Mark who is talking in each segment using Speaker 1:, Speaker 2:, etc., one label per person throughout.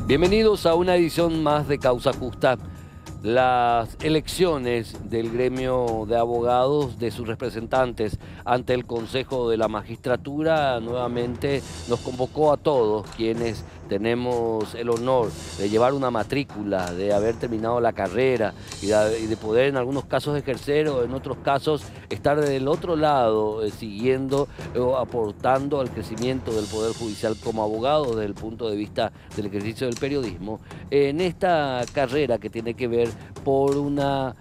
Speaker 1: Bienvenidos a una edición más de Causa Justa. Las elecciones del gremio de abogados, de sus representantes ante el Consejo de la Magistratura, nuevamente nos convocó a todos quienes tenemos el honor de llevar una matrícula, de haber terminado la carrera y de poder en algunos casos ejercer o en otros casos estar del otro lado, siguiendo o aportando al crecimiento del Poder Judicial como abogado desde el punto de vista del ejercicio del periodismo, en esta carrera que tiene que ver por una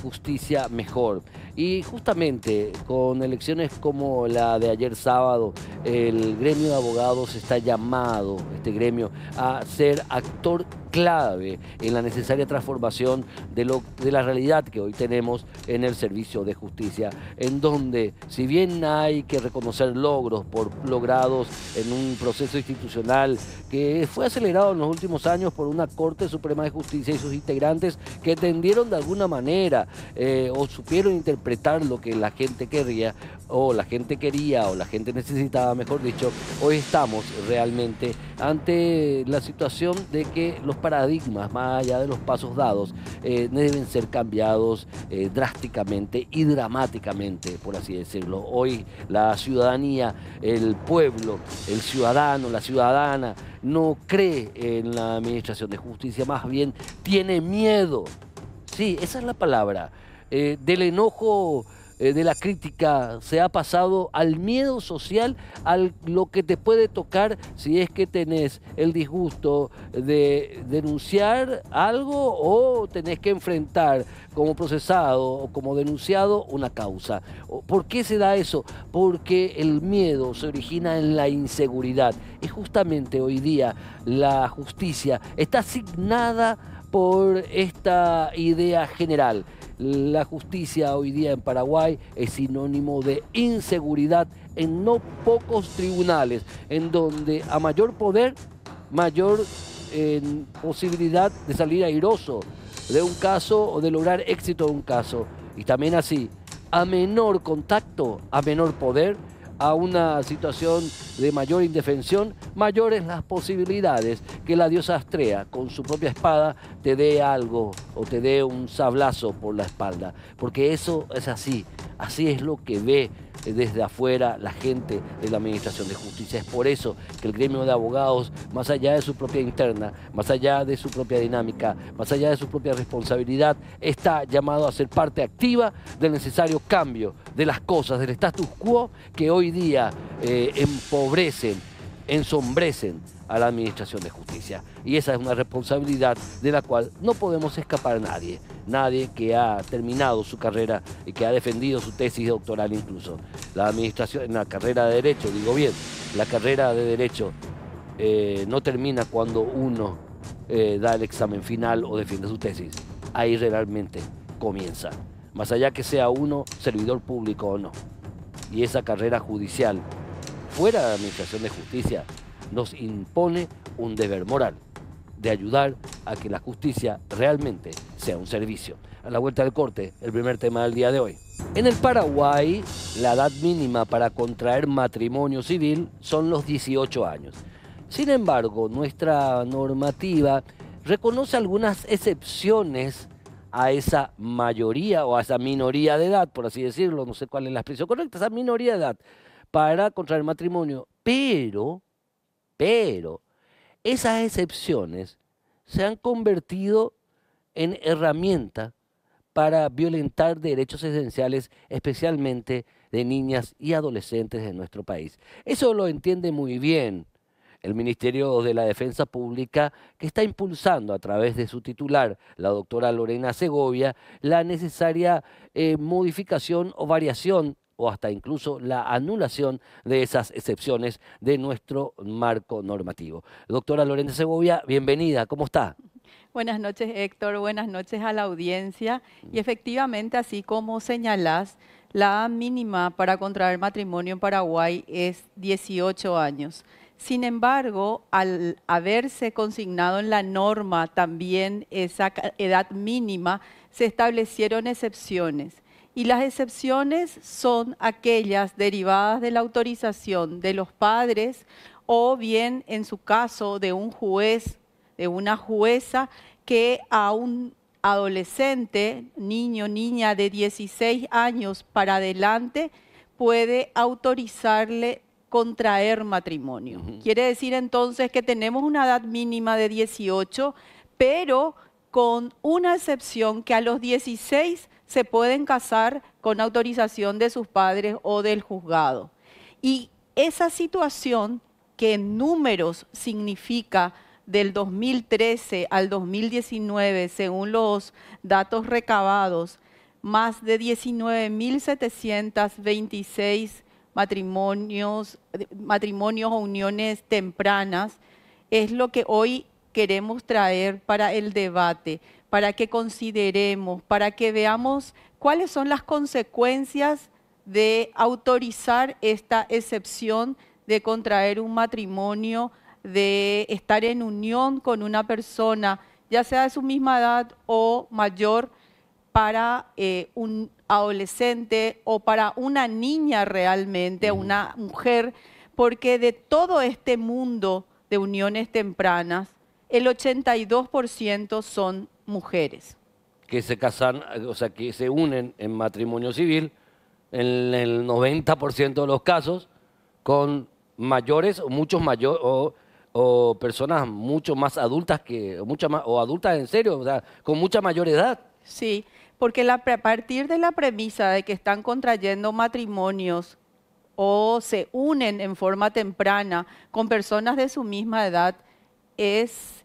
Speaker 1: justicia mejor. Y justamente con elecciones como la de ayer sábado, el gremio de abogados está llamado, este gremio, a ser actor clave en la necesaria transformación de la realidad que hoy tenemos en el servicio de justicia, en donde, si bien hay que reconocer logros logrados en un proceso institucional que fue acelerado en los últimos años por una Corte Suprema de Justicia y sus integrantes que tendieron de alguna manera o supieron interpretar lo que la gente quería, o la gente quería, o la gente necesitaba, mejor dicho, hoy estamos realmente ante la situación de que los paradigmas, más allá de los pasos dados, deben ser cambiados drásticamente y dramáticamente, por así decirlo. Hoy la ciudadanía, el pueblo, el ciudadano, la ciudadana, no cree en la administración de justicia, más bien tiene miedo. Sí, esa es la palabra. Del enojo, de la crítica, se ha pasado al miedo social, a lo que te puede tocar si es que tenés el disgusto de denunciar algo o tenés que enfrentar como procesado o como denunciado una causa. ¿Por qué se da eso? Porque el miedo se origina en la inseguridad. Y justamente hoy día la justicia está asignada por esta idea general. La justicia hoy día en Paraguay es sinónimo de inseguridad en no pocos tribunales, en donde a mayor poder, mayor posibilidad de salir airoso de un caso o de lograr éxito de un caso. Y también así, a menor contacto, a menor poder, a una situación de mayor indefensión, mayores las posibilidades que la diosa Astrea con su propia espada te dé algo o te dé un sablazo por la espalda, porque eso es así es lo que ve desde afuera la gente de la Administración de Justicia. Es por eso que el gremio de abogados, más allá de su propia interna, más allá de su propia dinámica, más allá de su propia responsabilidad, está llamado a ser parte activa del necesario cambio de las cosas, del status quo que hoy día empobrecen, ensombrecen a la Administración de Justicia. Y esa es una responsabilidad de la cual no podemos escapar nadie. Nadie que ha terminado su carrera y que ha defendido su tesis doctoral incluso. La administración, en la carrera de Derecho, digo bien, la carrera de Derecho no termina cuando uno da el examen final o defiende su tesis. Ahí realmente comienza. Más allá que sea uno servidor público o no. Y esa carrera judicial, fuera de la Administración de Justicia, nos impone un deber moral de ayudar a que la justicia realmente sea un servicio. A la vuelta del corte, el primer tema del día de hoy. En el Paraguay, la edad mínima para contraer matrimonio civil son los 18 años. Sin embargo, nuestra normativa reconoce algunas excepciones a esa mayoría o a esa minoría de edad, por así decirlo, no sé cuál es la expresión correcta, esa minoría de edad para contraer matrimonio, pero esas excepciones se han convertido en herramienta para violentar derechos esenciales, especialmente de niñas y adolescentes de nuestro país. Eso lo entiende muy bien el Ministerio de la Defensa Pública, que está impulsando a través de su titular, la doctora Lorena Segovia, la necesaria modificación o variación o hasta incluso la anulación de esas excepciones de nuestro marco normativo. Doctora Lorena Segovia, bienvenida, ¿cómo está?
Speaker 2: Buenas noches, Héctor. Buenas noches a la audiencia. Y efectivamente, así como señalás, la mínima para contraer matrimonio en Paraguay es 18 años. Sin embargo, al haberse consignado en la norma también esa edad mínima, se establecieron excepciones. Y las excepciones son aquellas derivadas de la autorización de los padres o bien, en su caso, de un juez de una jueza que a un adolescente, niño, niña de 16 años para adelante, puede autorizarle contraer matrimonio. Quiere decir entonces que tenemos una edad mínima de 18, pero con una excepción que a los 16 se pueden casar con autorización de sus padres o del juzgado. Y esa situación que en números significa del 2013 al 2019, según los datos recabados, más de 19.726 matrimonios o uniones tempranas, es lo que hoy queremos traer para el debate, para que consideremos, para que veamos cuáles son las consecuencias de autorizar esta excepción de contraer un matrimonio, de estar en unión con una persona, ya sea de su misma edad o mayor, para un adolescente o para una niña realmente, una mujer, porque de todo este mundo de uniones tempranas, el 82% son mujeres.
Speaker 1: Que se casan, o sea, que se unen en matrimonio civil, en el 90% de los casos, con mayores o muchos mayores o personas mucho más adultas o adultas en serio, o sea, con mucha mayor edad.
Speaker 2: Sí, porque a partir de la premisa de que están contrayendo matrimonios o se unen en forma temprana con personas de su misma edad, es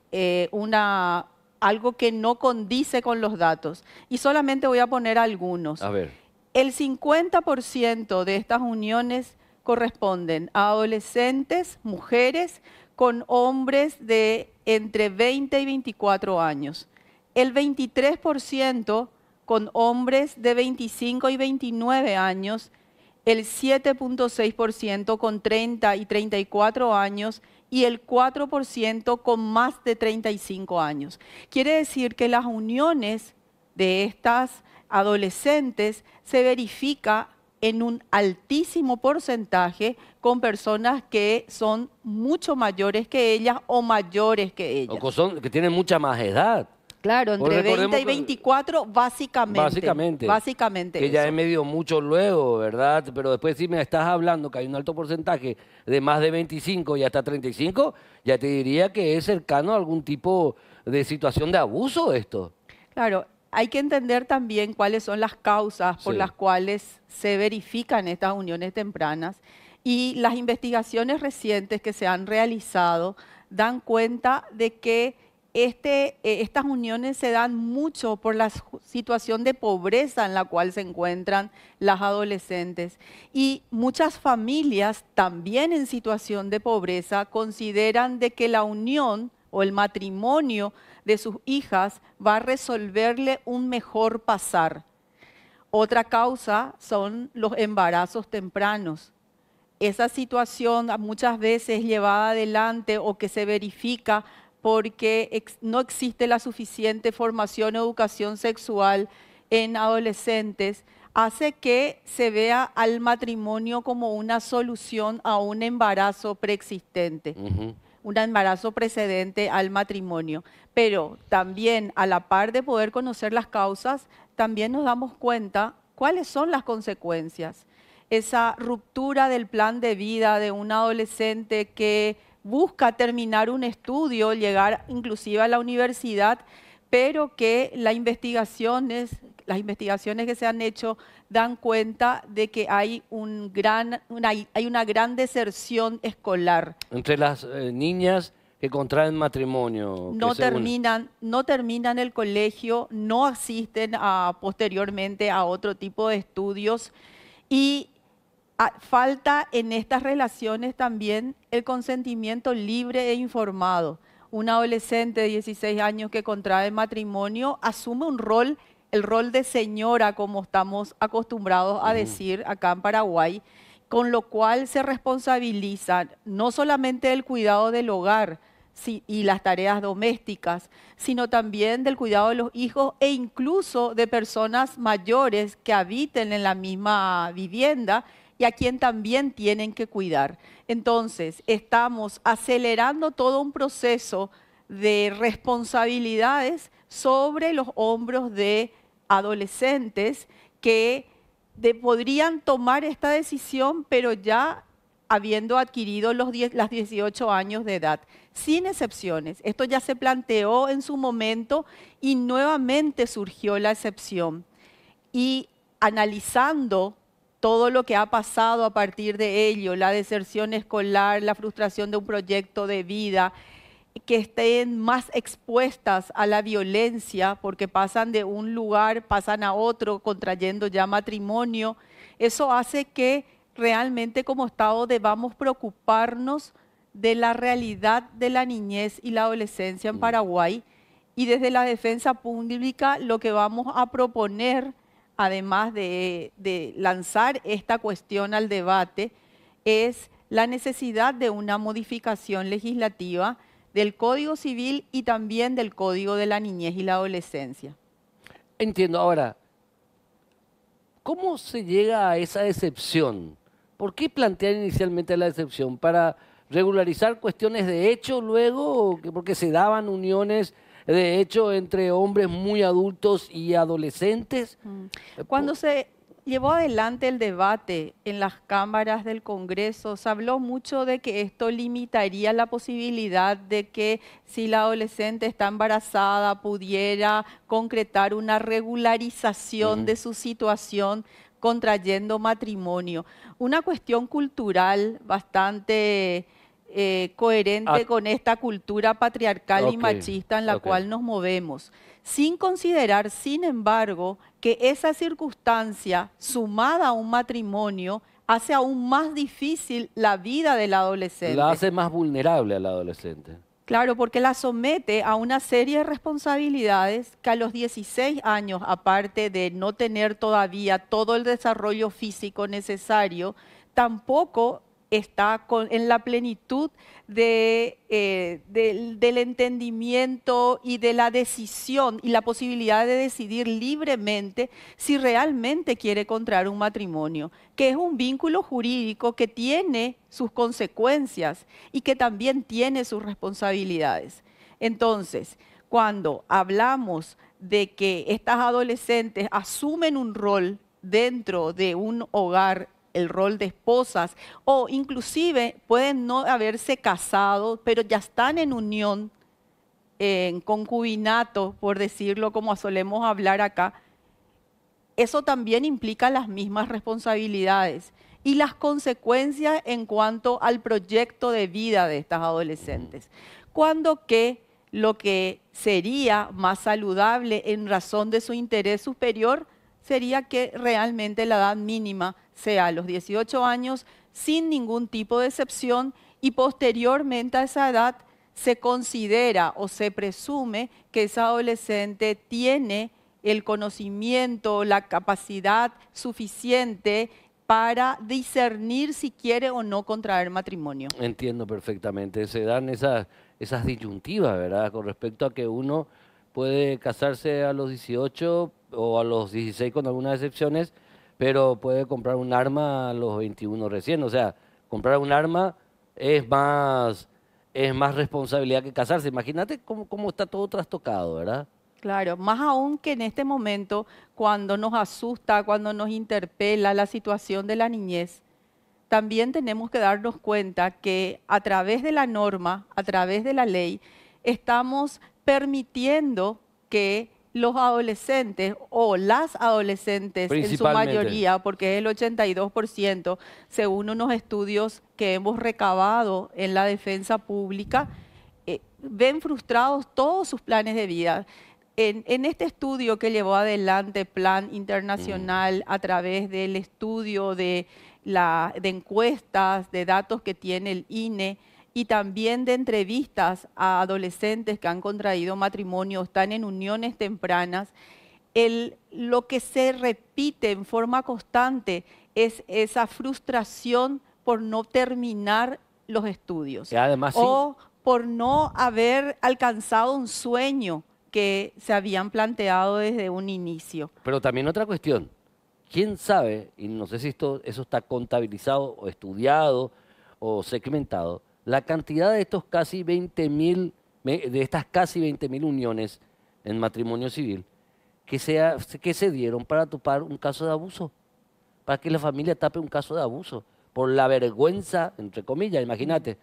Speaker 2: algo que no condice con los datos. Y solamente voy a poner algunos.
Speaker 1: A ver.
Speaker 2: El 50% de estas uniones corresponden a adolescentes, mujeres, con hombres de entre 20 y 24 años. El 23% con hombres de 25 y 29 años. El 7.6% con 30 y 34 años y el 4% con más de 35 años. Quiere decir que las uniones de estas adolescentes se verifica en un altísimo porcentaje con personas que son mucho mayores que ellas o mayores que ellas.
Speaker 1: O que tienen mucha más edad.
Speaker 2: Claro, entre 20 y 24 básicamente. Básicamente
Speaker 1: que
Speaker 2: eso.
Speaker 1: ya he medido mucho luego, ¿verdad? Pero después si me estás hablando que hay un alto porcentaje de más de 25 y hasta 35, ya te diría que es cercano a algún tipo de situación de abuso esto.
Speaker 2: Claro, hay que entender también cuáles son las causas por las cuales se verifican estas uniones tempranas. Y las investigaciones recientes que se han realizado dan cuenta de que estas uniones se dan mucho por la situación de pobreza en la cual se encuentran las adolescentes. Y muchas familias, también en situación de pobreza, consideran de que la unión o el matrimonio de sus hijas va a resolverle un mejor pasar. Otra causa son los embarazos tempranos. Esa situación muchas veces llevada adelante o que se verifica porque no existe la suficiente formación o educación sexual en adolescentes, hace que se vea al matrimonio como una solución a un embarazo preexistente, un embarazo precedente al matrimonio. Pero también, a la par de poder conocer las causas, también nos damos cuenta cuáles son las consecuencias. Esa ruptura del plan de vida de un adolescente que busca terminar un estudio, llegar inclusive a la universidad, pero que las investigaciones que se han hecho dan cuenta de que hay una gran deserción escolar.
Speaker 1: Entre las niñas que contraen matrimonio.
Speaker 2: No terminan el colegio, no asisten posteriormente a otro tipo de estudios y falta en estas relaciones también el consentimiento libre e informado. Un adolescente de 16 años que contrae matrimonio asume el rol de señora, como estamos acostumbrados a decir acá en Paraguay, con lo cual se responsabiliza no solamente del cuidado del hogar y las tareas domésticas, sino también del cuidado de los hijos e incluso de personas mayores que habiten en la misma vivienda y a quien también tienen que cuidar. Entonces, estamos acelerando todo un proceso de responsabilidades sobre los hombros de adolescentes que podrían tomar esta decisión, pero ya habiendo adquirido las 18 años de edad, sin excepciones. Esto ya se planteó en su momento y nuevamente surgió la excepción. Y analizando todo lo que ha pasado a partir de ello, la deserción escolar, la frustración de un proyecto de vida, que estén más expuestas a la violencia porque pasan de un lugar, pasan a otro, contrayendo ya matrimonio, eso hace que realmente como Estado debamos preocuparnos de la realidad de la niñez y la adolescencia en Paraguay. Y desde la defensa pública lo que vamos a proponer, además de lanzar esta cuestión al debate, es la necesidad de una modificación legislativa del Código Civil y también del Código de la Niñez y la Adolescencia.
Speaker 1: Entiendo. Ahora, ¿cómo se llega a esa excepción? ¿Por qué plantear inicialmente la excepción? ¿Para regularizar cuestiones de hecho luego? ¿Porque se daban uniones de hecho entre hombres muy adultos y adolescentes?
Speaker 2: Cuando se llevó adelante el debate en las cámaras del Congreso, se habló mucho de que esto limitaría la posibilidad de que si la adolescente está embarazada pudiera concretar una regularización de su situación contrayendo matrimonio. Una cuestión cultural bastante coherente con esta cultura patriarcal y machista en la cual nos movemos, sin considerar, sin embargo, que esa circunstancia sumada a un matrimonio hace aún más difícil la vida del adolescente.
Speaker 1: La hace más vulnerable al adolescente.
Speaker 2: Claro, porque la somete a una serie de responsabilidades que a los 16 años, aparte de no tener todavía todo el desarrollo físico necesario, tampoco está en la plenitud del entendimiento y de la decisión y la posibilidad de decidir libremente si realmente quiere contraer un matrimonio, que es un vínculo jurídico que tiene sus consecuencias y que también tiene sus responsabilidades. Entonces, cuando hablamos de que estas adolescentes asumen un rol dentro de un hogar, el rol de esposas, o inclusive pueden no haberse casado, pero ya están en unión, en concubinato, por decirlo como solemos hablar acá, eso también implica las mismas responsabilidades y las consecuencias en cuanto al proyecto de vida de estas adolescentes. Cuando que lo que sería más saludable en razón de su interés superior sería que realmente la edad mínima sea a los 18 años sin ningún tipo de excepción y posteriormente a esa edad se considera o se presume que esa adolescente tiene el conocimiento, la capacidad suficiente para discernir si quiere o no contraer matrimonio.
Speaker 1: Entiendo perfectamente. Se dan esas disyuntivas, ¿verdad? Con respecto a que uno puede casarse a los 18 o a los 16 con algunas excepciones, pero puede comprar un arma a los 21 recién. O sea, comprar un arma es más responsabilidad que casarse. Imagínate cómo está todo trastocado, ¿verdad?
Speaker 2: Claro, más aún que en este momento, cuando nos asusta, cuando nos interpela la situación de la niñez, también tenemos que darnos cuenta que a través de la norma, a través de la ley, estamos permitiendo que los adolescentes o las adolescentes en su mayoría, porque es el 82%, según unos estudios que hemos recabado en la defensa pública, ven frustrados todos sus planes de vida. En este estudio que llevó adelante Plan Internacional a través del estudio de encuestas, de datos que tiene el INE, y también de entrevistas a adolescentes que han contraído matrimonio, están en uniones tempranas, lo que se repite en forma constante es esa frustración por no terminar los estudios.
Speaker 1: Y además,
Speaker 2: o por no haber alcanzado un sueño que se habían planteado desde un inicio.
Speaker 1: Pero también otra cuestión, ¿quién sabe, y no sé si eso está contabilizado o estudiado o segmentado, la cantidad de estos casi 20.000 de estas casi 20.000 uniones en matrimonio civil que se dieron para tapar un caso de abuso, para que la familia tape un caso de abuso, por la vergüenza, entre comillas, imagínate,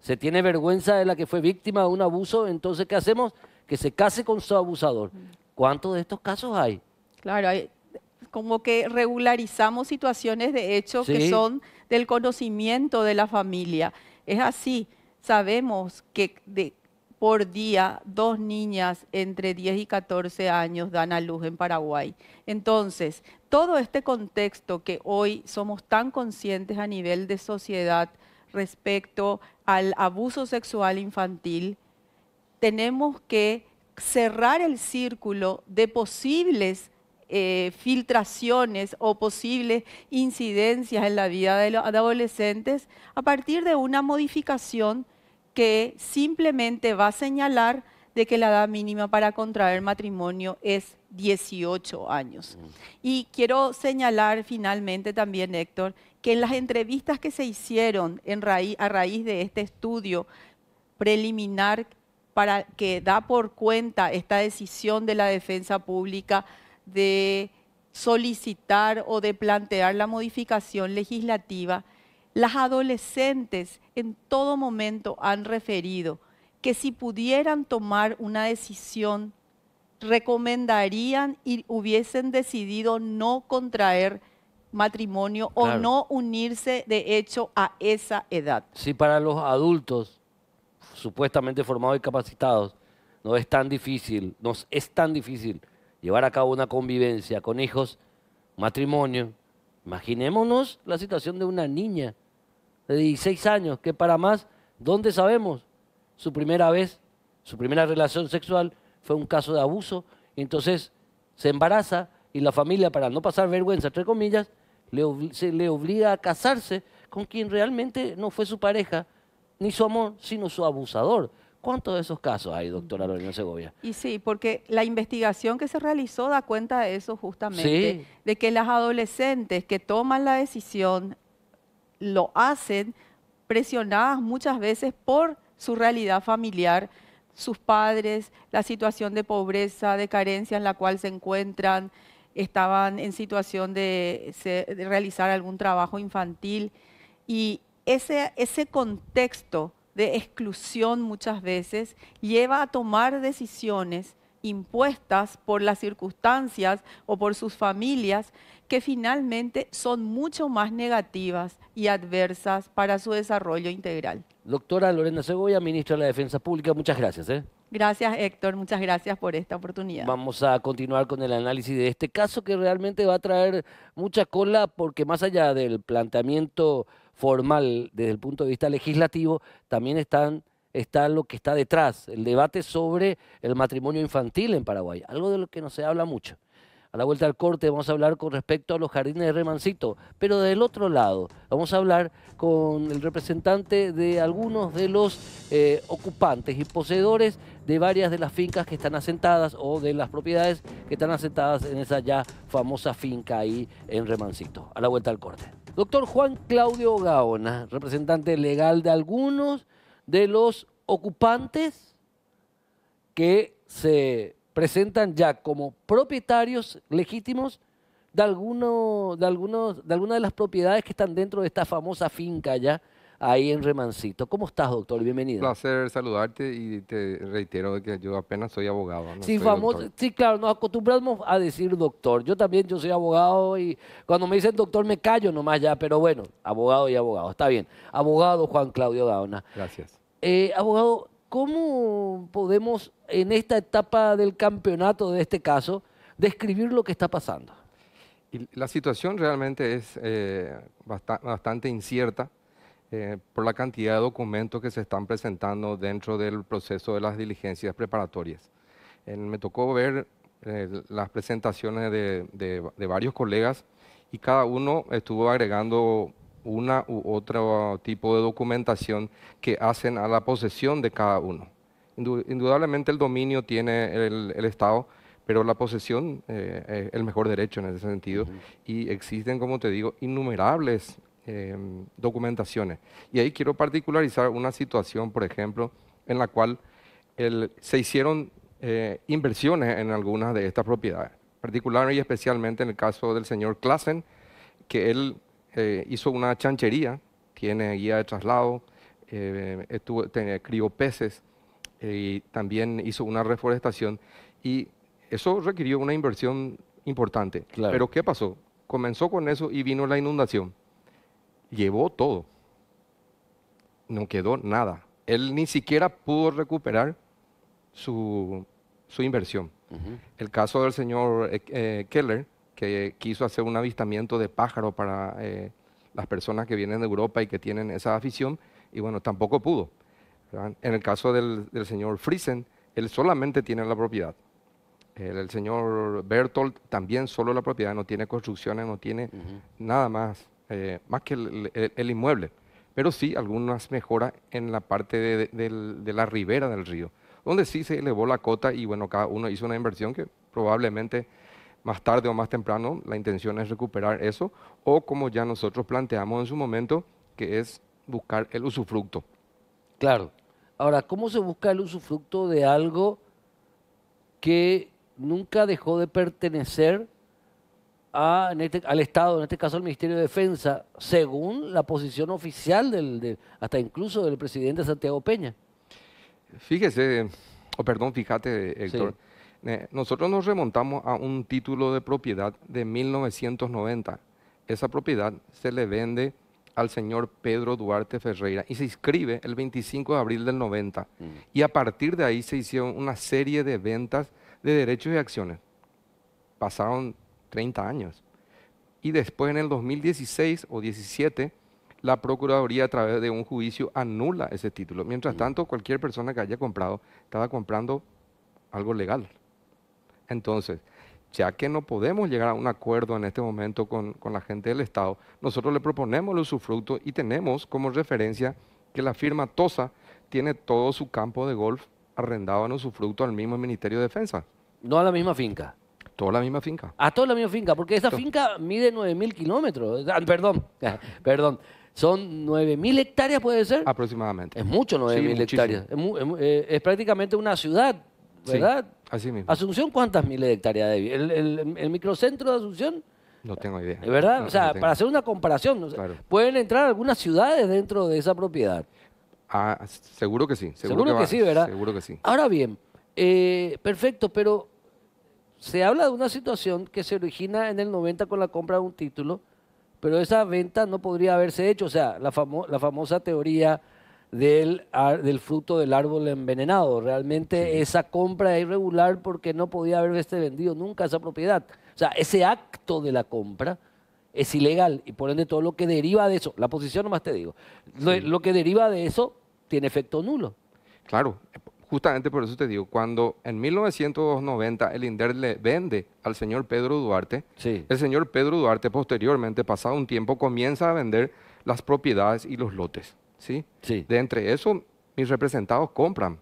Speaker 1: se tiene vergüenza de la que fue víctima de un abuso, entonces ¿qué hacemos? Que se case con su abusador. ¿Cuántos de estos casos hay?
Speaker 2: Claro, como que regularizamos situaciones de hecho que
Speaker 1: Sí.
Speaker 2: son del conocimiento de la familia. Es así, sabemos que por día 2 niñas entre 10 y 14 años dan a luz en Paraguay. Entonces, todo este contexto que hoy somos tan conscientes a nivel de sociedad respecto al abuso sexual infantil, tenemos que cerrar el círculo de posibles filtraciones o posibles incidencias en la vida de los adolescentes a partir de una modificación que simplemente va a señalar de que la edad mínima para contraer matrimonio es 18 años. Y quiero señalar finalmente también, Héctor, que en las entrevistas que se hicieron a raíz de este estudio preliminar para que da por cuenta esta decisión de la defensa pública de solicitar o de plantear la modificación legislativa, las adolescentes en todo momento han referido que si pudieran tomar una decisión, recomendarían y hubiesen decidido no contraer matrimonio o
Speaker 1: Claro.
Speaker 2: no unirse de hecho a esa edad.
Speaker 1: Si para los adultos supuestamente formados y capacitados nos es tan difícil llevar a cabo una convivencia con hijos, matrimonio, imaginémonos la situación de una niña de 16 años que para más, ¿dónde sabemos? Su primera vez, su primera relación sexual fue un caso de abuso, y entonces se embaraza y la familia, para no pasar vergüenza, entre comillas, se le obliga a casarse con quien realmente no fue su pareja, ni su amor, sino su abusador. ¿Cuántos de esos casos hay, doctora Lorena Segovia?
Speaker 2: Y sí, porque la investigación que se realizó da cuenta de eso justamente,
Speaker 1: Sí.
Speaker 2: de que las adolescentes que toman la decisión lo hacen presionadas muchas veces por su realidad familiar, sus padres, la situación de pobreza, de carencia en la cual se encuentran, estaban en situación de realizar algún trabajo infantil. Y ese contexto de exclusión muchas veces lleva a tomar decisiones impuestas por las circunstancias o por sus familias que finalmente son mucho más negativas y adversas para su desarrollo integral.
Speaker 1: Doctora Lorena Segovia, ministra de la Defensa Pública, muchas gracias.
Speaker 2: Gracias, Héctor. Muchas gracias por esta oportunidad.
Speaker 1: Vamos a continuar con el análisis de este caso que realmente va a traer mucha cola porque más allá del planteamiento formal desde el punto de vista legislativo, también está lo que está detrás, el debate sobre el matrimonio infantil en Paraguay, algo de lo que no se habla mucho. A la vuelta al corte vamos a hablar con respecto a los jardines de Remancito, pero del otro lado vamos a hablar con el representante de algunos de los ocupantes y poseedores de varias de las fincas que están asentadas o de las propiedades que están asentadas en esa ya famosa finca ahí en Remancito. A la vuelta al corte. Doctor Juan Claudio Gaona, representante legal de algunos de los ocupantes que se presentan ya como propietarios legítimos de alguna de las propiedades que están dentro de esta famosa finca ya ahí en Remancito. ¿Cómo estás, doctor? Bienvenido.
Speaker 3: Un placer saludarte y te reitero de que yo apenas soy abogado. No
Speaker 1: Sí,
Speaker 3: soy doctor.
Speaker 1: sí, claro, nos acostumbramos a decir doctor. Yo también, yo soy abogado y cuando me dicen doctor me callo nomás ya, pero bueno, abogado y abogado, está bien. Abogado Juan Claudio Gaona.
Speaker 3: Gracias.
Speaker 1: Abogado, ¿cómo podemos en esta etapa del campeonato de este caso describir lo que está pasando?
Speaker 3: Y la situación realmente es bastante incierta por la cantidad de documentos que se están presentando dentro del proceso de las diligencias preparatorias. Me tocó ver las presentaciones de varios colegas y cada uno estuvo agregando una u otro tipo de documentación que hacen a la posesión de cada uno. Indudablemente el dominio tiene el Estado, pero la posesión es el mejor derecho en ese sentido. Y existen, como te digo, innumerables documentaciones. Y ahí quiero particularizar una situación, por ejemplo, en la cual se hicieron inversiones en algunas de estas propiedades, particular y especialmente en el caso del señor Classen, que él hizo una chanchería, tiene guía de traslado, crió peces y también hizo una reforestación y eso requirió una inversión importante.
Speaker 1: Claro.
Speaker 3: Pero ¿qué pasó? Comenzó con eso y vino la inundación. Llevó todo. No quedó nada. Él ni siquiera pudo recuperar su inversión. El caso del señor Keller, que quiso hacer un avistamiento de pájaro para las personas que vienen de Europa y que tienen esa afición, y bueno, tampoco pudo, ¿verdad? En el caso del señor Friesen, él solamente tiene la propiedad. El señor Bertolt también solo la propiedad, no tiene construcciones, no tiene nada más, más que el inmueble. Pero sí algunas mejoras en la parte de la ribera del río, donde sí se elevó la cota y bueno, cada uno hizo una inversión que probablemente más tarde o más temprano la intención es recuperar eso, o como ya nosotros planteamos en su momento, que es buscar el usufructo.
Speaker 1: Claro. Ahora, ¿cómo se busca el usufructo de algo que nunca dejó de pertenecer al Estado, en este caso al Ministerio de Defensa, según la posición oficial hasta incluso del presidente Santiago Peña?
Speaker 3: Fíjese, fíjate, Héctor, nosotros nos remontamos a un título de propiedad de 1990. Esa propiedad se le vende al señor Pedro Duarte Ferreira y se inscribe el 25 de abril del 90. Y a partir de ahí se hicieron una serie de ventas de derechos y acciones. Pasaron 30 años. Y después en el 2016 o 17, la Procuraduría a través de un juicio anula ese título. Mientras tanto, cualquier persona que haya comprado, estaba comprando algo legal. Entonces, ya que no podemos llegar a un acuerdo en este momento con la gente del Estado, nosotros le proponemos el usufructo y tenemos como referencia que la firma TOSA tiene todo su campo de golf arrendado en usufructo al mismo Ministerio de Defensa.
Speaker 1: No a la misma finca.
Speaker 3: Toda la misma finca.
Speaker 1: A toda la misma finca, porque esa finca mide 9.000 kilómetros. Perdón. Son 9.000 hectáreas, ¿puede ser?
Speaker 3: Aproximadamente.
Speaker 1: Es mucho 9.000 hectáreas. Es prácticamente una ciudad, ¿verdad?
Speaker 3: Sí, así mismo.
Speaker 1: ¿Asunción cuántas miles de hectáreas de el microcentro de Asunción?
Speaker 3: No tengo idea.
Speaker 1: ¿Verdad?
Speaker 3: No,
Speaker 1: o sea,
Speaker 3: no
Speaker 1: para hacer una comparación,
Speaker 3: Claro.
Speaker 1: pueden entrar algunas ciudades dentro de esa propiedad.
Speaker 3: Seguro que sí.
Speaker 1: Seguro que sí, ¿verdad?
Speaker 3: Seguro que sí.
Speaker 1: Ahora bien, perfecto, pero se habla de una situación que se origina en el 90 con la compra de un título, pero esa venta no podría haberse hecho. O sea, la famosa teoría del fruto del árbol envenenado. Realmente esa compra es irregular porque no podía haberse vendido nunca esa propiedad. O sea, ese acto de la compra es ilegal y por ende todo lo que deriva de eso, la posición nomás te digo, lo que deriva de eso tiene efecto nulo.
Speaker 3: Claro, justamente por eso te digo, cuando en 1990 el INDER le vende al señor Pedro Duarte, el señor Pedro Duarte posteriormente, pasado un tiempo, comienza a vender las propiedades y los lotes. ¿Sí? De entre eso, mis representados compran.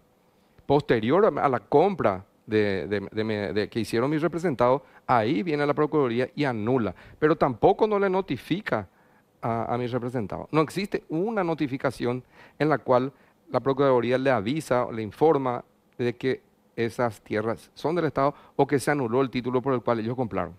Speaker 3: Posterior a la compra que hicieron mis representados, ahí viene la Procuraduría y anula. Pero tampoco no le notifica a mis representados. No existe una notificación en la cual la Procuraduría le avisa o le informa de que esas tierras son del Estado o que se anuló el título por el cual ellos compraron.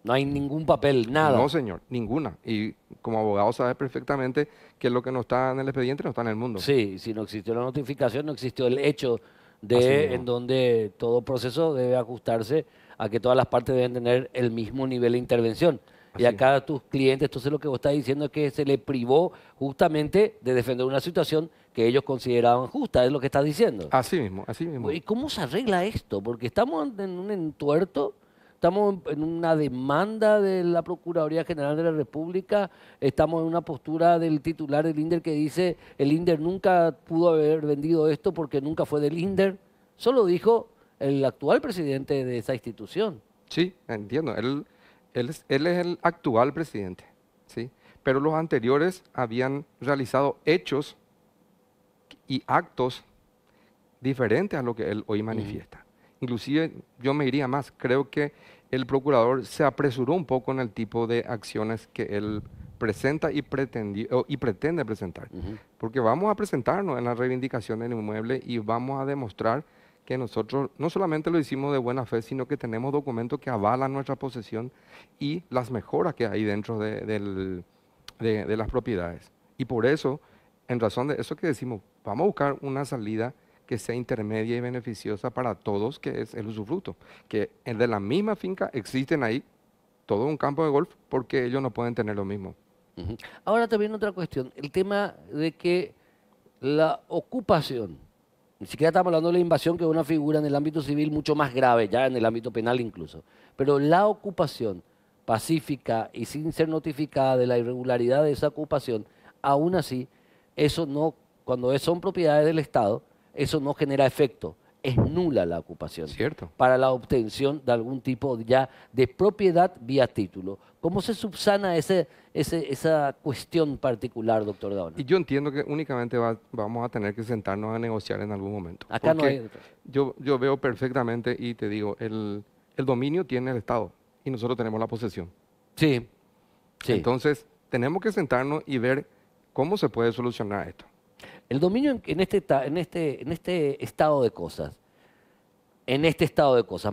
Speaker 1: No hay ningún papel, nada.
Speaker 3: No, señor, ninguna. Y como abogado sabes perfectamente que lo que no está en el expediente no está en el mundo.
Speaker 1: Sí, si no existió la notificación, no existió el hecho en donde todo proceso debe ajustarse a que todas las partes deben tener el mismo nivel de intervención. Y acá a tus clientes, entonces lo que vos estás diciendo es que se le privó justamente de defender una situación que ellos consideraban justa, es lo que estás diciendo.
Speaker 3: Así mismo, así mismo.
Speaker 1: ¿Y cómo se arregla esto? Porque estamos en un entuerto. Estamos en una demanda de la Procuraduría General de la República, estamos en una postura del titular del INDER que dice el INDER nunca pudo haber vendido esto porque nunca fue del INDER. Solo dijo el actual presidente de esa institución.
Speaker 3: Sí, entiendo. Él es el actual presidente, ¿sí? Pero los anteriores habían realizado hechos y actos diferentes a lo que él hoy manifiesta. Inclusive yo me iría más, creo que el procurador se apresuró un poco en el tipo de acciones que él presenta y pretende presentar. Porque vamos a presentarnos en la reivindicación del inmueble y vamos a demostrar que nosotros no solamente lo hicimos de buena fe, sino que tenemos documentos que avalan nuestra posesión y las mejoras que hay dentro de las propiedades. Y por eso, en razón de eso que decimos, vamos a buscar una salida que sea intermedia y beneficiosa para todos, que es el usufructo. Que de la misma finca existen ahí todo un campo de golf porque ellos no pueden tener lo mismo.
Speaker 1: Ahora también otra cuestión, el tema de que la ocupación, ni siquiera estamos hablando de la invasión, que es una figura en el ámbito civil mucho más grave, ya en el ámbito penal incluso, pero la ocupación pacífica y sin ser notificada de la irregularidad de esa ocupación, aún así, eso no, cuando son propiedades del Estado, eso no genera efecto. Es nula la ocupación.
Speaker 3: Cierto.
Speaker 1: Para la obtención de algún tipo ya de propiedad vía título. ¿Cómo se subsana esa cuestión particular, doctor Dauna?
Speaker 3: Y yo entiendo que únicamente vamos a tener que sentarnos a negociar en algún momento.
Speaker 1: Acá no hay.
Speaker 3: Yo veo perfectamente y te digo, el dominio tiene el Estado y nosotros tenemos la posesión.
Speaker 1: Sí.
Speaker 3: Entonces, tenemos que sentarnos y ver cómo se puede solucionar esto.
Speaker 1: El dominio en este estado de cosas,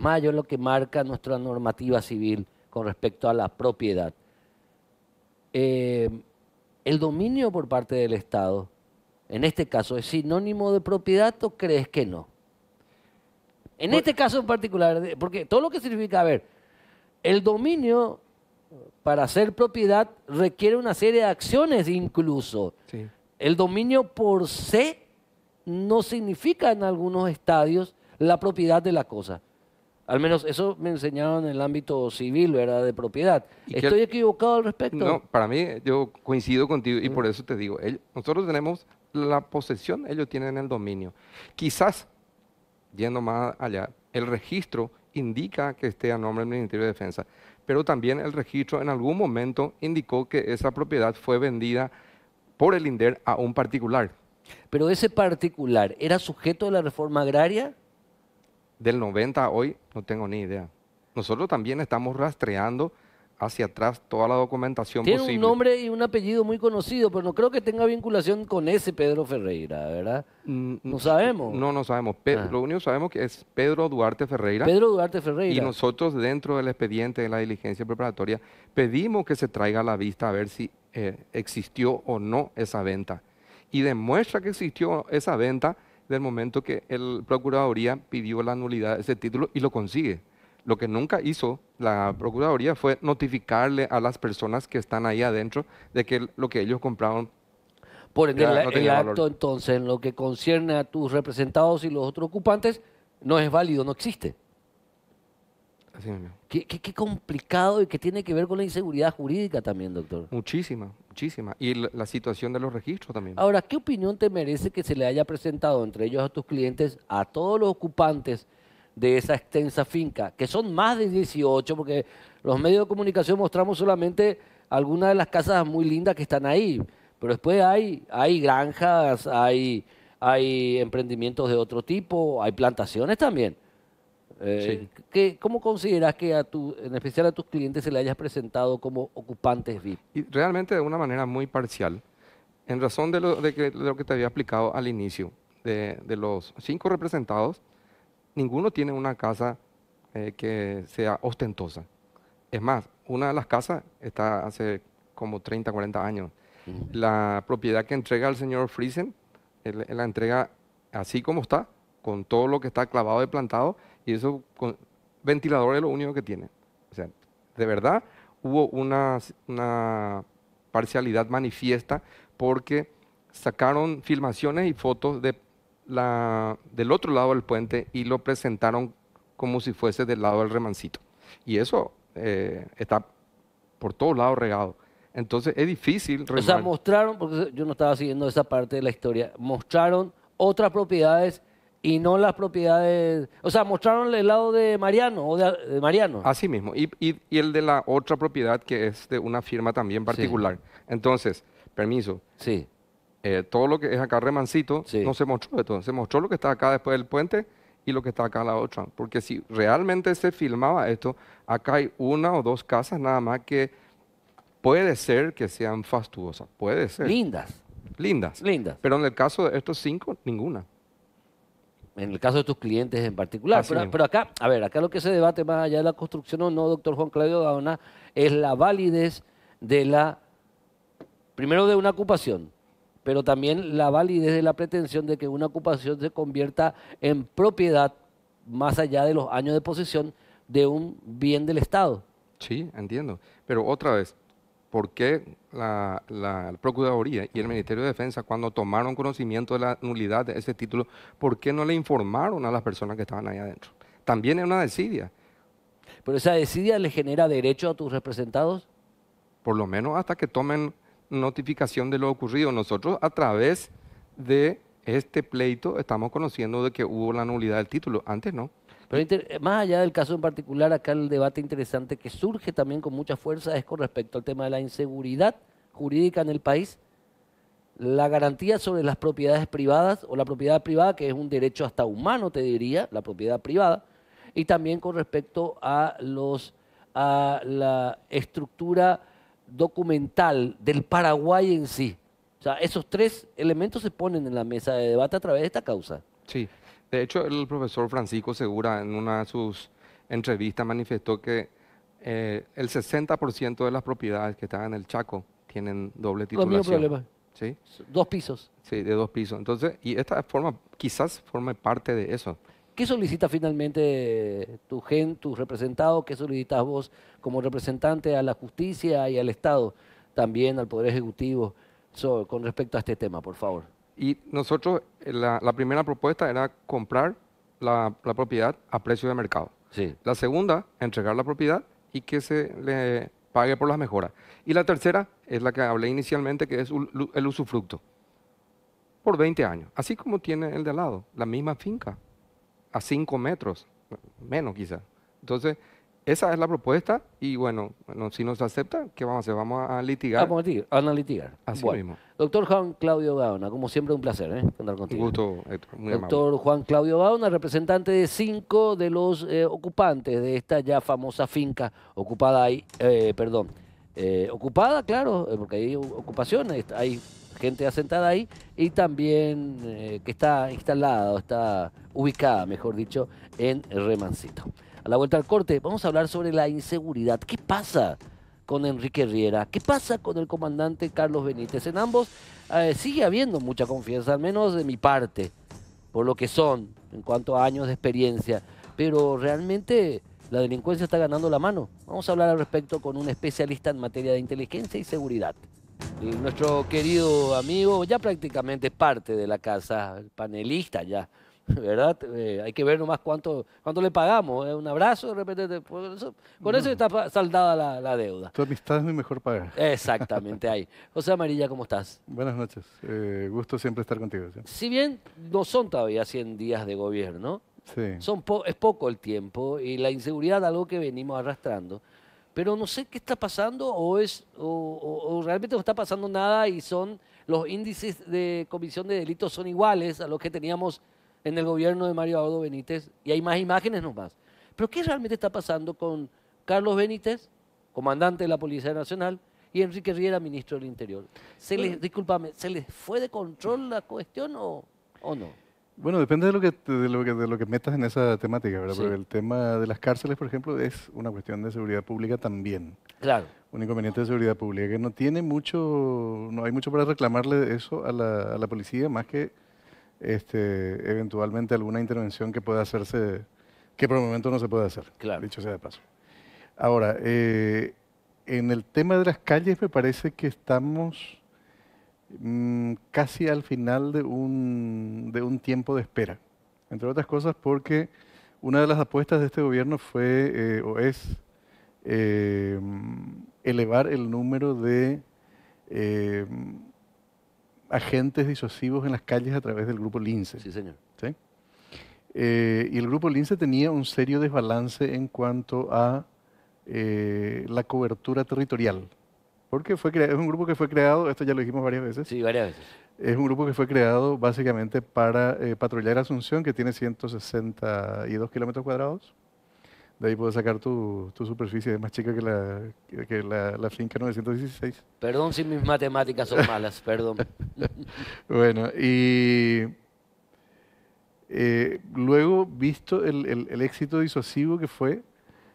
Speaker 1: más allá de lo que marca nuestra normativa civil con respecto a la propiedad, el dominio por parte del Estado, en este caso, ¿es sinónimo de propiedad o crees que no? En este caso en particular, porque todo lo que significa, a ver, el dominio para ser propiedad requiere una serie de acciones incluso.
Speaker 3: Sí.
Speaker 1: El dominio por sí no significa en algunos estadios la propiedad de la cosa. Al menos eso me enseñaron en el ámbito civil, ¿verdad? De propiedad. ¿Estoy equivocado al respecto?
Speaker 3: No, para mí yo coincido contigo y por eso te digo, nosotros tenemos la posesión, ellos tienen el dominio. Quizás, yendo más allá, el registro indica que esté a nombre del Ministerio de Defensa, pero también el registro en algún momento indicó que esa propiedad fue vendida por el INDER a un particular.
Speaker 1: Pero ese particular, ¿era sujeto de la reforma agraria?
Speaker 3: Del 90 a hoy, no tengo ni idea. Nosotros también estamos rastreando hacia atrás toda la documentación posible.
Speaker 1: Tiene un nombre y un apellido muy conocido, pero no creo que tenga vinculación con ese Pedro Ferreira, ¿verdad? No sabemos.
Speaker 3: No sabemos. Lo único que sabemos que es Pedro Duarte Ferreira.
Speaker 1: Pedro Duarte Ferreira.
Speaker 3: Y nosotros dentro del expediente de la diligencia preparatoria pedimos que se traiga a la vista a ver si existió o no esa venta. Y demuestra que existió esa venta del momento que el Procuraduría pidió la nulidad de ese título y lo consigue. Lo que nunca hizo la Procuraduría fue notificarle a las personas que están ahí adentro de que lo que ellos compraron
Speaker 1: por ende,
Speaker 3: no
Speaker 1: el acto entonces, en lo que concierne a tus representados y los otros ocupantes, no es válido, no existe.
Speaker 3: Así mismo.
Speaker 1: Qué complicado y que tiene que ver con la inseguridad jurídica también, doctor.
Speaker 3: Muchísima. Y la situación de los registros también.
Speaker 1: Ahora, ¿qué opinión te merece que se le haya presentado entre ellos a tus clientes, a todos los ocupantes de esa extensa finca, que son más de 18, porque los medios de comunicación mostramos solamente algunas de las casas muy lindas que están ahí, pero después hay granjas, hay emprendimientos de otro tipo, hay plantaciones también.
Speaker 3: Sí.
Speaker 1: ¿Cómo consideras que en especial a tus clientes se le hayas presentado como ocupantes VIP?
Speaker 3: Y realmente de una manera muy parcial, en razón de lo que te había explicado al inicio, de los 5 representados, ninguno tiene una casa que sea ostentosa. Es más, una de las casas está hace como 30, 40 años. La propiedad que entrega el señor Friesen, él la entrega así como está, con todo lo que está clavado y plantado, y eso, con ventilador es lo único que tiene. O sea, de verdad hubo una parcialidad manifiesta porque sacaron filmaciones y fotos del otro lado del puente y lo presentaron como si fuese del lado del Remancito. Y eso está por todos lados regado. Entonces es difícil.
Speaker 1: O sea, mostraron, porque yo no estaba siguiendo esa parte de la historia, mostraron otras propiedades y no las propiedades, o sea, mostraron el lado de Mariano o de Mariano.
Speaker 3: Así mismo, y el de la otra propiedad que es de una firma también particular. Sí. Entonces, permiso.
Speaker 1: Sí.
Speaker 3: Todo lo que es acá Remancito
Speaker 1: sí.
Speaker 3: no se mostró de todo, se mostró lo que está acá después del puente y lo que está acá la otra. Porque si realmente se filmaba esto, acá hay 1 o 2 casas nada más que Puede ser que sean fastuosas, puede ser.
Speaker 1: Lindas,
Speaker 3: Lindas.
Speaker 1: lindas.
Speaker 3: Pero en el caso de estos 5, ninguna.
Speaker 1: En el caso de tus clientes en particular.
Speaker 3: Así
Speaker 1: Pero,
Speaker 3: mismo.
Speaker 1: pero acá, a ver, acá lo que se debate más allá de la construcción o no, doctor Juan Claudio Gaona, es la validez primero de una ocupación, pero también la validez de la pretensión de que una ocupación se convierta en propiedad más allá de los años de posesión de un bien del Estado.
Speaker 3: Sí, entiendo. Pero otra vez, ¿por qué la Procuraduría y el Ministerio de Defensa, cuando tomaron conocimiento de la nulidad de ese título, por qué no le informaron a las personas que estaban ahí adentro? También es una desidia,
Speaker 1: Pero esa desidia le genera derecho a tus representados.
Speaker 3: por lo menos hasta que tomen notificación de lo ocurrido. Nosotros, a través de este pleito, estamos conociendo de que hubo la nulidad del título. Antes no.
Speaker 1: Pero más allá del caso en particular, acá el debate interesante que surge también con mucha fuerza es con respecto al tema de la inseguridad jurídica en el país, la garantía sobre las propiedades privadas o la propiedad privada, que es un derecho hasta humano, te diría, la propiedad privada, y también con respecto a la estructura documental del Paraguay en sí. O sea, esos tres elementos se ponen en la mesa de debate a través de esta causa.
Speaker 3: Sí. De hecho, el profesor Francisco Segura en una de sus entrevistas manifestó que el 60% de las propiedades que están en el Chaco tienen doble
Speaker 1: Los mismos
Speaker 3: titulación.
Speaker 1: problemas.
Speaker 3: ¿Sí?
Speaker 1: 2 pisos.
Speaker 3: Sí, de 2 pisos. Entonces, y esta quizás forme parte de eso.
Speaker 1: ¿Qué solicita finalmente tu representado? ¿Qué solicitas vos como representante a la justicia y al Estado, también al Poder Ejecutivo, con respecto a este tema, por favor?
Speaker 3: Y nosotros, la primera propuesta era comprar la propiedad a precio de mercado.
Speaker 1: Sí.
Speaker 3: La segunda, entregar la propiedad y que se le pague por las mejoras. Y la tercera es la que hablé inicialmente, que es el usufructo. Por 20 años. Así como tiene el de al lado, la misma finca, a 5 metros, menos quizás. Entonces, esa es la propuesta y bueno, si nos acepta, ¿qué vamos a hacer? Vamos a litigar.
Speaker 1: Vamos a litigar.
Speaker 3: Así
Speaker 1: Bueno,
Speaker 3: mismo.
Speaker 1: doctor Juan Claudio Gaona, como siempre un placer contar
Speaker 3: Un
Speaker 1: contigo.
Speaker 3: gusto, Héctor, muy amable.
Speaker 1: Doctor Juan Claudio Gaona, representante de 5 de los ocupantes de esta ya famosa finca ocupada ahí, ocupada, claro, porque hay ocupaciones, hay gente asentada ahí y también que está instalada o está ubicada, mejor dicho, en Remancito. A la vuelta al corte vamos a hablar sobre la inseguridad. ¿Qué pasa con Enrique Riera? ¿Qué pasa con el comandante Carlos Benítez? En ambos sigue habiendo mucha confianza, al menos de mi parte, por lo que son en cuanto a años de experiencia, pero realmente la delincuencia está ganando la mano. Vamos a hablar al respecto con un especialista en materia de inteligencia y seguridad. Y nuestro querido amigo, ya prácticamente parte de la casa, el panelista ya, ¿verdad? Hay que ver nomás cuánto le pagamos. Un abrazo, de repente, con eso está saldada la deuda.
Speaker 4: Tu amistad es mi mejor paga.
Speaker 1: Exactamente, ahí. José Amarilla, ¿cómo estás?
Speaker 4: Buenas noches. Gusto siempre estar contigo. ¿Sí?
Speaker 1: Si bien no son todavía 100 días de gobierno,
Speaker 4: Sí.
Speaker 1: es poco el tiempo y la inseguridad algo que venimos arrastrando. Pero no sé qué está pasando o realmente no está pasando nada y son los índices de comisión de delitos son iguales a los que teníamos en el gobierno de Mario Abdo Benítez y hay más imágenes nomás. Pero ¿qué realmente está pasando con Carlos Benítez, comandante de la Policía Nacional, y Enrique Riera, ministro del Interior? Discúlpame, ¿se les fue de control la cuestión o no?
Speaker 4: Bueno, depende de lo que metas en esa temática, ¿verdad?
Speaker 1: Sí.
Speaker 4: Porque el tema de las cárceles, por ejemplo, es una cuestión de seguridad pública también.
Speaker 1: Claro.
Speaker 4: Un inconveniente de seguridad pública que no hay mucho para reclamarle de eso a la policía, más que eventualmente alguna intervención que pueda hacerse, que por el momento no se puede hacer,
Speaker 1: Claro.
Speaker 4: dicho sea de paso. Ahora, en el tema de las calles me parece que estamos casi al final de un tiempo de espera, entre otras cosas porque una de las apuestas de este gobierno fue o es elevar el número de agentes disuasivos en las calles a través del grupo Lince.
Speaker 1: Sí, señor.
Speaker 4: ¿Sí? Y el grupo Lince tenía un serio desbalance en cuanto a la cobertura territorial. Porque es un grupo que fue creado, esto ya lo dijimos varias veces,
Speaker 1: Sí, varias veces.
Speaker 4: es un grupo que fue creado básicamente para patrullar Asunción, que tiene 162 kilómetros cuadrados, De ahí puedes sacar tu superficie, es más chica que la finca 916.
Speaker 1: Perdón si mis matemáticas son malas, perdón.
Speaker 4: Bueno, y luego, visto el éxito disuasivo que fue,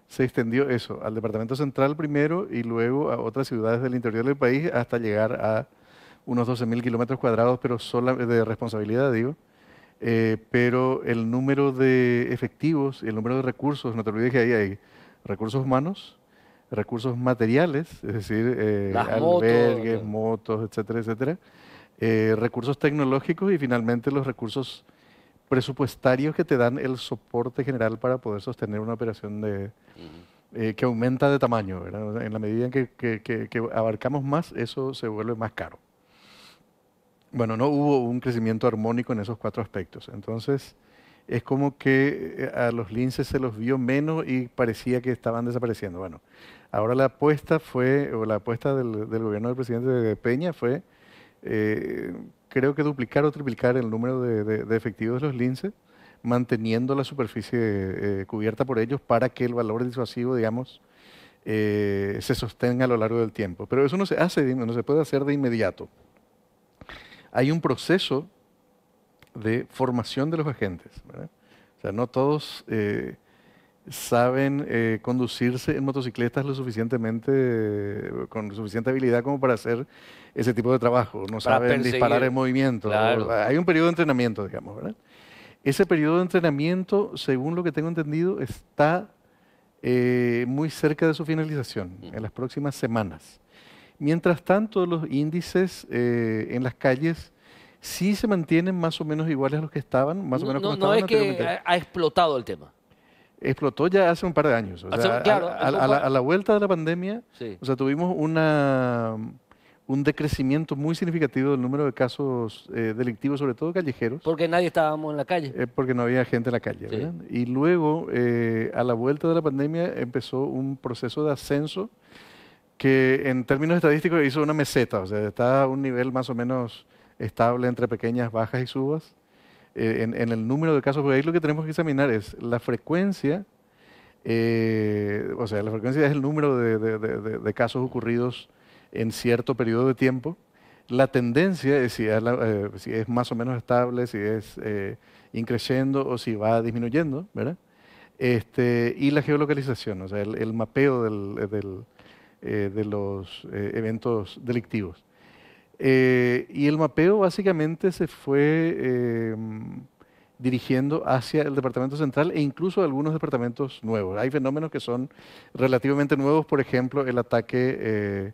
Speaker 4: se extendió eso al Departamento Central primero y luego a otras ciudades del interior del país hasta llegar a unos 12.000 kilómetros cuadrados, pero sola, de responsabilidad, digo. Pero el número de efectivos y el número de recursos, no te olvides que ahí hay recursos humanos, recursos materiales, es decir,
Speaker 1: Las motos,
Speaker 4: albergues,
Speaker 1: ¿no?
Speaker 4: motos, etcétera, etcétera, recursos tecnológicos y finalmente los recursos presupuestarios que te dan el soporte general para poder sostener una operación que aumenta de tamaño, ¿verdad? En la medida en que abarcamos más, eso se vuelve más caro. Bueno, no hubo un crecimiento armónico en esos 4 aspectos. Entonces, es como que a los linces se los vio menos y parecía que estaban desapareciendo. Bueno, ahora la apuesta del gobierno del presidente Peña fue, creo que duplicar o triplicar el número de efectivos de los linces, manteniendo la superficie cubierta por ellos para que el valor disuasivo, digamos, se sostenga a lo largo del tiempo. Pero eso no se puede hacer de inmediato. Hay un proceso de formación de los agentes, ¿verdad? O sea, no todos saben conducirse en motocicletas con suficiente habilidad como para hacer ese tipo de trabajo. No
Speaker 1: Para
Speaker 4: saben
Speaker 1: perseguir.
Speaker 4: disparar en movimiento.
Speaker 1: Claro.
Speaker 4: Hay un periodo de entrenamiento, digamos, ¿verdad? Ese periodo de entrenamiento, según lo que tengo entendido, está muy cerca de su finalización, en las próximas semanas. Mientras tanto, los índices en las calles sí se mantienen más o menos iguales a los que estaban, más o menos como
Speaker 1: No
Speaker 4: estaban
Speaker 1: es que
Speaker 4: anteriormente.
Speaker 1: ha explotado el tema.
Speaker 4: Explotó ya hace un par de años. O sea,
Speaker 1: Claro,
Speaker 4: a la vuelta de la pandemia,
Speaker 1: sí.
Speaker 4: o sea, tuvimos un decrecimiento muy significativo del número de casos delictivos, sobre todo callejeros,
Speaker 1: Porque nadie estábamos en la calle.
Speaker 4: porque no había gente en la calle,
Speaker 1: Sí.
Speaker 4: ¿verdad? Y luego, a la vuelta de la pandemia, empezó un proceso de ascenso que en términos estadísticos hizo una meseta, o sea, está a un nivel más o menos estable entre pequeñas bajas y subas en el número de casos. Porque ahí lo que tenemos que examinar es la frecuencia, o sea, la frecuencia es el número de casos ocurridos en cierto periodo de tiempo. La tendencia es si es más o menos estable, si es increciendo o si va disminuyendo, ¿verdad? Y la geolocalización, o sea, el mapeo de los eventos delictivos. Y el mapeo básicamente se fue dirigiendo hacia el Departamento Central e incluso algunos departamentos nuevos. Hay fenómenos que son relativamente nuevos, por ejemplo, el ataque,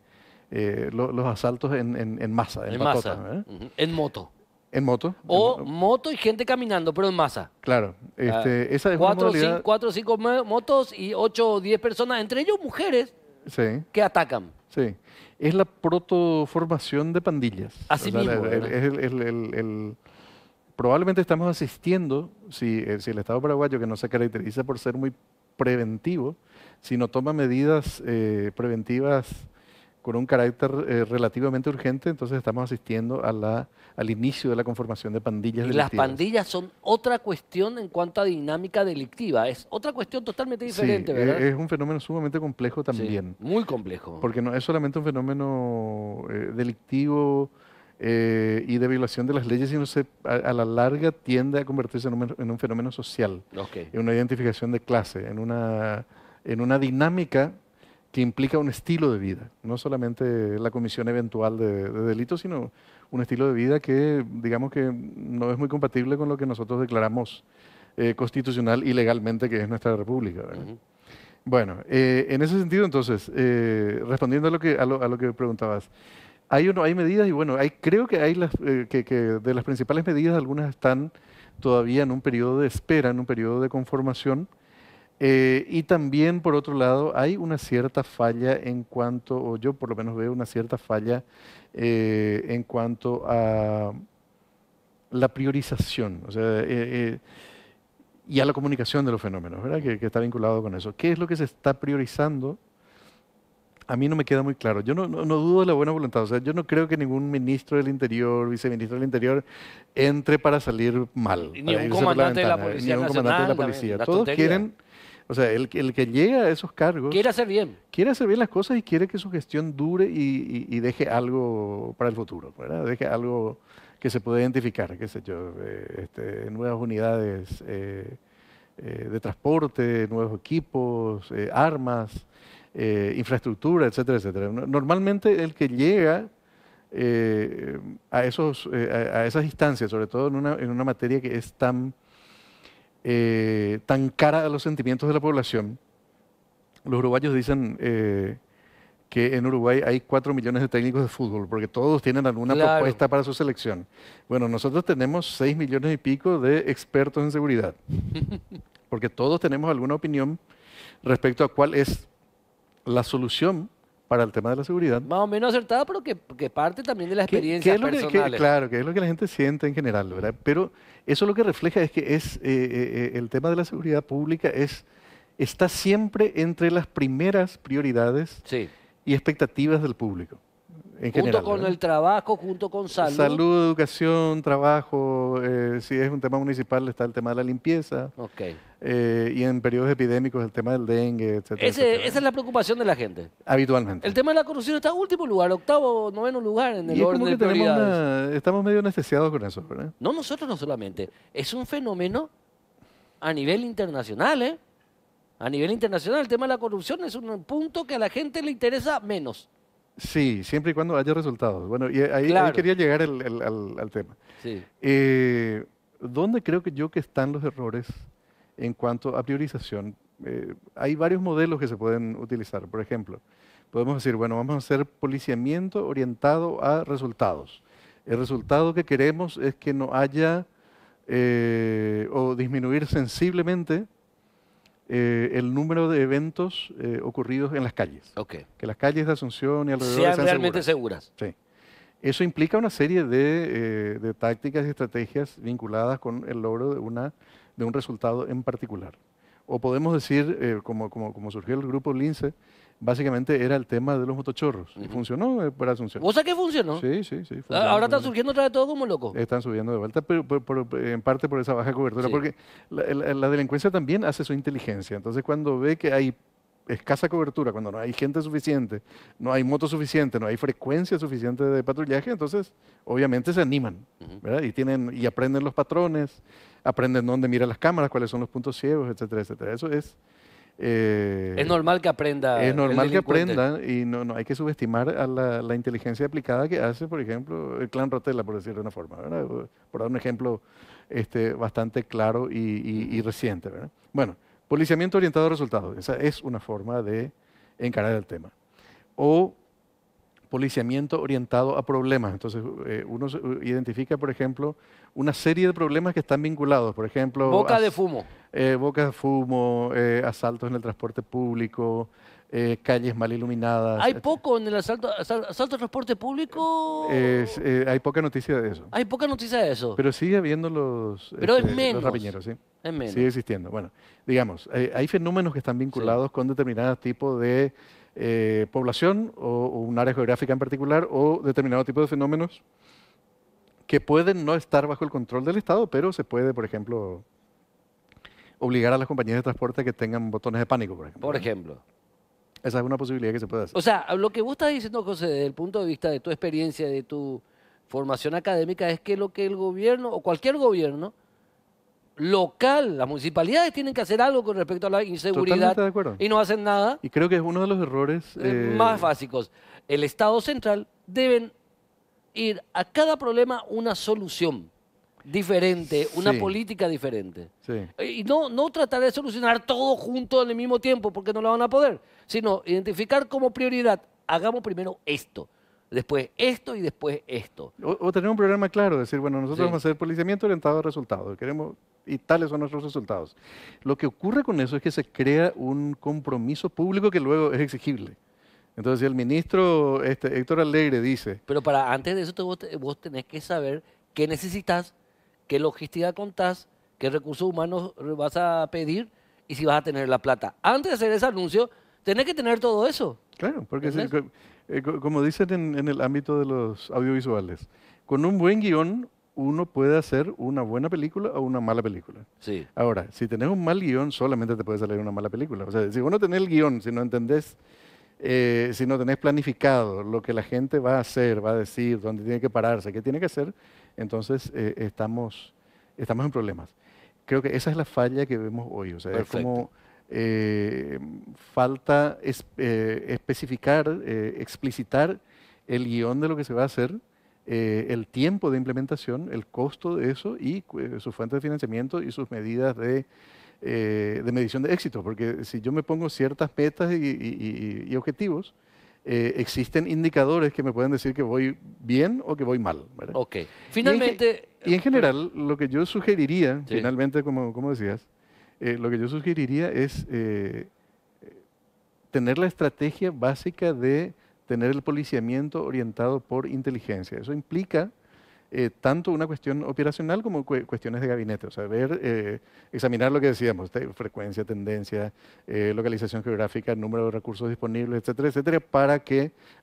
Speaker 4: los asaltos en masa, en patota,
Speaker 1: masa.
Speaker 4: ¿verdad?
Speaker 1: En moto.
Speaker 4: En moto.
Speaker 1: O moto y gente caminando, pero en masa.
Speaker 4: Claro, esa es una
Speaker 1: 4
Speaker 4: modalidad.
Speaker 1: o 5 motos y 8 o 10 personas, entre ellos mujeres,
Speaker 4: Sí.
Speaker 1: que atacan.
Speaker 4: Sí, es la protoformación de pandillas.
Speaker 1: Así mismo, ¿verdad?
Speaker 4: Probablemente estamos asistiendo, si el Estado paraguayo, que no se caracteriza por ser muy preventivo, si no toma medidas preventivas con un carácter relativamente urgente, entonces estamos asistiendo al inicio de la conformación de pandillas
Speaker 1: Y las
Speaker 4: delictivas.
Speaker 1: pandillas son otra cuestión en cuanto a dinámica delictiva. Es otra cuestión totalmente diferente,
Speaker 4: Sí,
Speaker 1: ¿verdad?
Speaker 4: es un fenómeno sumamente complejo también.
Speaker 1: Sí, muy complejo.
Speaker 4: Porque no es solamente un fenómeno delictivo y de violación de las leyes, sino a la larga tiende a convertirse en un fenómeno social,
Speaker 1: Ok.
Speaker 4: en una identificación de clase, en una dinámica que implica un estilo de vida, no solamente la comisión eventual de delitos, sino un estilo de vida que, digamos que no es muy compatible con lo que nosotros declaramos constitucional y legalmente que es nuestra república, ¿verdad?
Speaker 1: Ujú.
Speaker 4: Bueno, en ese sentido, entonces, respondiendo a lo que preguntabas, hay medidas y bueno, creo que hay que de las principales medidas, algunas están todavía en un periodo de espera, en un periodo de conformación, y también, por otro lado, hay una cierta falla o yo por lo menos veo una cierta falla en cuanto a la priorización, o sea, y a la comunicación de los fenómenos, ¿verdad? Que está vinculado con eso. ¿Qué es lo que se está priorizando? A mí no me queda muy claro. Yo no dudo de la buena voluntad. O sea, yo no creo que ningún ministro del Interior, viceministro del Interior, entre para salir mal.
Speaker 1: Ni
Speaker 4: para
Speaker 1: un
Speaker 4: irse por
Speaker 1: comandante de la
Speaker 4: ventana,
Speaker 1: Policía
Speaker 4: ni un comandante de la
Speaker 1: Nacional,
Speaker 4: policía.
Speaker 1: una
Speaker 4: Todos
Speaker 1: tontería.
Speaker 4: quieren O sea, el que llega a esos cargos
Speaker 1: Quiere hacer bien.
Speaker 4: quiere hacer bien las cosas y quiere que su gestión dure y deje algo para el futuro, ¿verdad? Deje algo que se pueda identificar, qué sé yo, nuevas unidades de transporte, nuevos equipos, armas, infraestructura, etcétera, etcétera. Normalmente el que llega a esas instancias, sobre todo en una materia que es tan cara a los sentimientos de la población. Los uruguayos dicen que en Uruguay hay 4 millones de técnicos de fútbol, porque todos tienen alguna
Speaker 1: Claro.
Speaker 4: propuesta para su selección. Bueno, nosotros tenemos 6 millones y pico de expertos en seguridad, porque todos tenemos alguna opinión respecto a cuál es la solución para el tema de la seguridad.
Speaker 1: Más o menos acertada, pero que parte también de la
Speaker 4: ¿Qué
Speaker 1: experiencia
Speaker 4: es lo
Speaker 1: personal.
Speaker 4: claro, que es lo que la gente siente en general, ¿verdad? Pero eso lo que refleja es que el tema de la seguridad pública está siempre entre las primeras prioridades
Speaker 1: Sí.
Speaker 4: y expectativas del público, en
Speaker 1: Junto
Speaker 4: general,
Speaker 1: con
Speaker 4: ¿verdad?
Speaker 1: el trabajo, junto con salud.
Speaker 4: Salud, educación, trabajo, si es un tema municipal está el tema de la limpieza,
Speaker 1: Ok.
Speaker 4: y en periodos epidémicos el tema del dengue, etcétera, etcétera,
Speaker 1: Esa es la preocupación de la gente.
Speaker 4: habitualmente.
Speaker 1: El tema de la corrupción está en último lugar, octavo, noveno lugar en el
Speaker 4: Y es
Speaker 1: orden
Speaker 4: como
Speaker 1: de
Speaker 4: que
Speaker 1: prioridades.
Speaker 4: estamos medio anestesiados con eso, ¿verdad?
Speaker 1: No nosotros no solamente, es un fenómeno a nivel internacional, ¿eh? A nivel internacional el tema de la corrupción es un punto que a la gente le interesa menos.
Speaker 4: Sí, siempre y cuando haya resultados. Bueno, y ahí
Speaker 1: Claro.
Speaker 4: quería llegar al tema.
Speaker 1: Sí.
Speaker 4: ¿Dónde creo que están los errores en cuanto a priorización? Hay varios modelos que se pueden utilizar. Por ejemplo, podemos decir, bueno, vamos a hacer policiamiento orientado a resultados. El resultado que queremos es que no haya o disminuir sensiblemente el número de eventos ocurridos en las calles.
Speaker 1: Ok.
Speaker 4: Que las calles de Asunción y alrededor
Speaker 1: Sean
Speaker 4: sean
Speaker 1: realmente
Speaker 4: seguras.
Speaker 1: seguras.
Speaker 4: Sí. Eso implica una serie de tácticas y estrategias vinculadas con el logro de un resultado en particular. O podemos decir, como surgió el grupo Lince, básicamente era el tema de los motochorros. Y funcionó para Asunción.
Speaker 1: ¿Vos sabés que funcionó?
Speaker 4: Sí, sí, sí.
Speaker 1: Ahora está
Speaker 4: funcionó.
Speaker 1: surgiendo otra vez todo como loco.
Speaker 4: Están subiendo de vuelta, pero en parte por esa baja cobertura,
Speaker 1: Sí.
Speaker 4: porque la delincuencia también hace su inteligencia. Entonces, cuando ve que hay escasa cobertura, cuando no hay gente suficiente, no hay motos suficiente, no hay frecuencia suficiente de patrullaje, entonces obviamente se animan, ¿verdad? Y aprenden los patrones, aprenden dónde miran las cámaras, cuáles son los puntos ciegos, etcétera, etcétera. Eso es...
Speaker 1: Es normal que aprenda.
Speaker 4: Es
Speaker 1: el
Speaker 4: normal que
Speaker 1: delincuente.
Speaker 4: aprendan y no hay que subestimar a la inteligencia aplicada que hace, por ejemplo, el clan Rotella, por decirlo de una forma, ¿verdad? Por dar un ejemplo bastante claro y reciente, ¿verdad? Bueno, policiamiento orientado a resultados, esa es una forma de encarar el tema. O policiamiento orientado a problemas. Entonces, uno identifica, por ejemplo, una serie de problemas que están vinculados, por ejemplo...
Speaker 1: Boca de fumo.
Speaker 4: Bocas de fumo, asaltos en el transporte público, calles mal iluminadas.
Speaker 1: Hay poco en el asalto al transporte público.
Speaker 4: Hay poca noticia de eso.
Speaker 1: Hay poca noticia de eso.
Speaker 4: Pero sigue habiendo los
Speaker 1: Pero es menos.
Speaker 4: los rapiñeros, sí.
Speaker 1: Es menos.
Speaker 4: Sigue existiendo. Bueno, digamos, hay fenómenos que están vinculados con determinados tipos de población o un área geográfica en particular o determinado tipo de fenómenos que pueden no estar bajo el control del Estado, pero se puede, por ejemplo, obligar a las compañías de transporte a que tengan botones de pánico, por ejemplo.
Speaker 1: Por ejemplo.
Speaker 4: Esa es una posibilidad que se puede hacer.
Speaker 1: O sea, lo que vos estás diciendo, José, desde el punto de vista de tu experiencia, de tu formación académica, es que lo que el gobierno, o cualquier gobierno local, las municipalidades tienen que hacer algo con respecto a la inseguridad.
Speaker 4: Totalmente de acuerdo.
Speaker 1: Y no hacen nada.
Speaker 4: Y creo que es uno de los errores
Speaker 1: Más básicos. El Estado central deben ir a cada problema una solución diferente, una
Speaker 4: Sí.
Speaker 1: política diferente.
Speaker 4: Sí.
Speaker 1: Y no tratar de solucionar todo junto al mismo tiempo, porque no lo van a poder, sino identificar como prioridad, hagamos primero esto, después esto y después esto.
Speaker 4: O tener un programa claro, decir, bueno, nosotros
Speaker 1: Sí.
Speaker 4: vamos a hacer policiamiento orientado a resultados, queremos, y tales son nuestros resultados. Lo que ocurre con eso es que se crea un compromiso público que luego es exigible. Entonces, si el ministro Héctor Alegre dice,
Speaker 1: Pero para antes de eso vos tenés que saber qué necesitas, qué logística contás, qué recursos humanos vas a pedir y si vas a tener la plata. Antes de hacer ese anuncio, tenés que tener todo eso.
Speaker 4: claro, porque
Speaker 1: ¿Entendés?
Speaker 4: como dicen en el ámbito de los audiovisuales, con un buen guión uno puede hacer una buena película o una mala película.
Speaker 1: Sí.
Speaker 4: Ahora, si tenés un mal guión, solamente te puede salir una mala película. O sea, si vos no tenés el guión, si no entendés, si no tenés planificado lo que la gente va a hacer, va a decir, dónde tiene que pararse, qué tiene que hacer, entonces estamos en problemas. Creo que esa es la falla que vemos hoy. O sea, es
Speaker 1: Perfecto.
Speaker 4: como falta especificar, explicitar el guión de lo que se va a hacer, el tiempo de implementación, el costo de eso y su fuente de financiamiento y sus medidas de medición de éxito. Porque si yo me pongo ciertas metas y objetivos, existen indicadores que me pueden decir que voy bien o que voy mal, ¿verdad?
Speaker 1: Ok. Finalmente...
Speaker 4: Y en general, lo que yo sugeriría,
Speaker 1: Sí.
Speaker 4: finalmente, como decías, lo que yo sugeriría es tener la estrategia básica de tener el policiamiento orientado por inteligencia. Eso implica tanto una cuestión operacional como cuestiones de gabinete. O sea, examinar lo que decíamos, frecuencia, tendencia, localización geográfica, número de recursos disponibles, etcétera, etcétera, para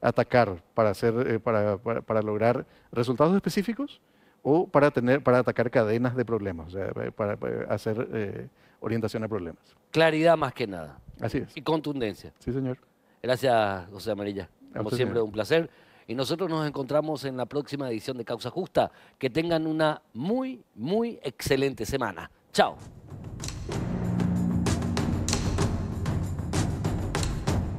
Speaker 4: atacar, para lograr resultados específicos o para atacar cadenas de problemas, o sea, para hacer orientación a problemas.
Speaker 1: Claridad más que nada.
Speaker 4: Así es.
Speaker 1: Y contundencia.
Speaker 4: Sí, señor.
Speaker 1: Gracias, José Amarilla. Como
Speaker 4: usted,
Speaker 1: siempre,
Speaker 4: señor.
Speaker 1: un placer. Y nosotros nos encontramos en la próxima edición de Causa Justa. Que tengan una muy, muy excelente semana. Chao.